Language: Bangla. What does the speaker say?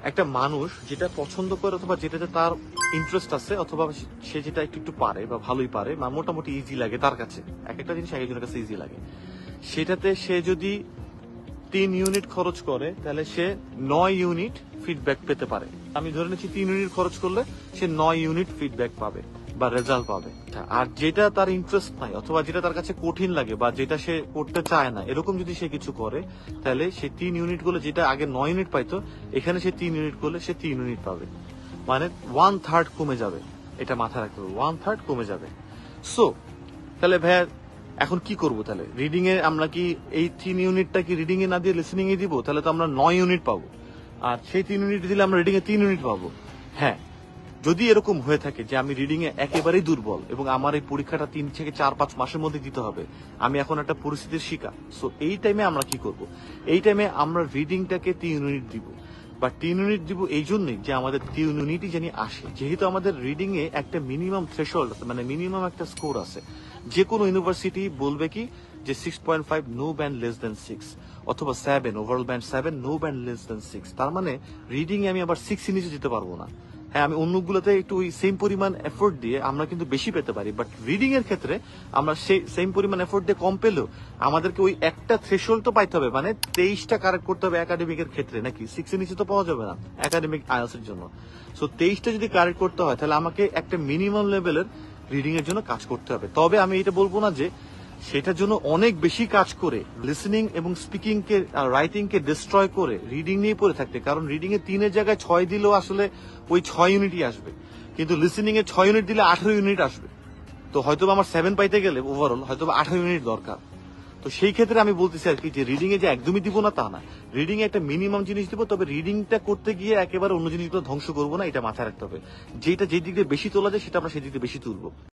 একটা মানুষ যেটা পছন্দ করে অথবা যেটাতে তার ইন্টারেস্ট আছে অথবা সে যেটা একটু একটু পারে বা ভালোই পারে বা মোটামুটি ইজি লাগে তার কাছে, এক একটা জিনিস এক একজনের কাছে ইজি লাগে, সেটাতে সে যদি 3 ইউনিট খরচ করে তাহলে সে 9 ইউনিট ফিডব্যাক পেতে পারে। আমি ধরে নিচ্ছি 3 ইউনিট খরচ করলে সে 9 ইউনিট ফিডব্যাক পাবে বা রেজাল্ট পাবে। আর যেটা তার ইন্টারেস্ট নাই অথবা যেটা তার কাছে কঠিন লাগে বা যেটা সে করতে চায় না, এরকম যদি সে কিছু করে তাহলে সে 3 ইউনিট করলে যেটা আগে 9 ইউনিট পাইতো, এখানে সে 3 ইউনিট করলে সে 3 ইউনিট পাবে, মানে 1/3 কমে যাবে। এটা মাথায় রাখতে হবে, 1/3 কমে যাবে। সো তাহলে ভাইয়া এখন কি করব? তাহলে রিডিং এ আমরা কি এই 3 ইউনিটটা কি রিডিং এ না দিয়ে লিসনিং এ দিব? তাহলে তো আমরা 9 ইউনিট পাবো, আর সেই 3 ইউনিট দিলে আমরা রিডিং এ 3 ইউনিট পাবো। হ্যাঁ, যদি এরকম হয়ে থাকে যে আমি রিডিং এ একেবারেই দুর্বল এবং আমার এই পরীক্ষাটা 3 থেকে 4-5 মাসের মধ্যে দিতে হবে, আমি এখন একটা পরিস্থিতির শিকার, সো এই টাইমে আমরা কি করব? এই টাইমে আমরা রিডিংটাকে 3 ইউনিট দিব, বা 3 ইউনিট দিব এই জন্যই যে আমাদের 3 ইউনিটই জানি আসে, যেহেতু আমাদের রিডিং এ একটা মিনিমাম থ্রেশহোল্ড আছে, মানে মিনিমাম একটা স্কোর আছে। যে কোনো ইউনিভার্সিটি বলবে কি যে 6.5 নো ব্যান্ড লেস দেন 6, অথবা 7 overall band 7 no band less then 6। তার মানে রিডিং এ আমি আবার 6 এর নিচে যেতে পারবো না। হ্যাঁ, আমি অন্যগুলোতে একটু ওই সেম পরিমাণ এফোর্ট দিয়ে আমরা কিন্তু বেশি পেতে পারি, বাট রিডিং এর ক্ষেত্রে আমরা সেই সেম পরিমাণ এফোর্ট দিয়ে কম পেলেও আমাদেরকে ওই একটা থ্রেশহোল্ড তো পাইতে হবে, মানে 23টা কারেক্ট করতে হবে একাডেমিকের ক্ষেত্রে, নাকি 6 এর নিচে তো পাওয়া যাবে না একাডেমিক আইএলটিএস এর জন্য। সো 23টা যদি কারেক্ট করতে হয় তাহলে আমাকে একটা মিনিমাম লেভেলের রিডিং এর জন্য কাজ করতে হবে। তবে আমি এটা বলবো না যে সেটার জন্য অনেক বেশি কাজ করে লিসনিং এবং স্পিকিং কে রাইটিং কে ডিস্ট্রয় করে রিডিং নিয়ে পড়ে থাকতে, কারণ রিডিং এ 3 জায়গায় 6 দিলেও আসলে ওই 6 ইউনিটই আসবে, কিন্তু লিসনিং এ 6 ইউনিট দিলে 18 ইউনিট আসবে। তো হয়তো আমার 7 পাইতে গেলে ওভারঅল হয়তো 18 ইউনিট দরকার। তো সেই ক্ষেত্রে আমি বলতেছি আর কি যে রিডিং এ যে একদমই দিব না তা না, রিডিং এ একটা মিনিমাম জিনিস দিব, তবে রিডিংটা করতে গিয়ে একেবারে অন্য জিনিসগুলো ধ্বংস করবো না, এটা মাথায় রাখতে হবে। যেটা যে দিক দিয়ে বেশি তোলা যায় সেটা আমরা সেই দিক দিয়ে বেশি তুলবো।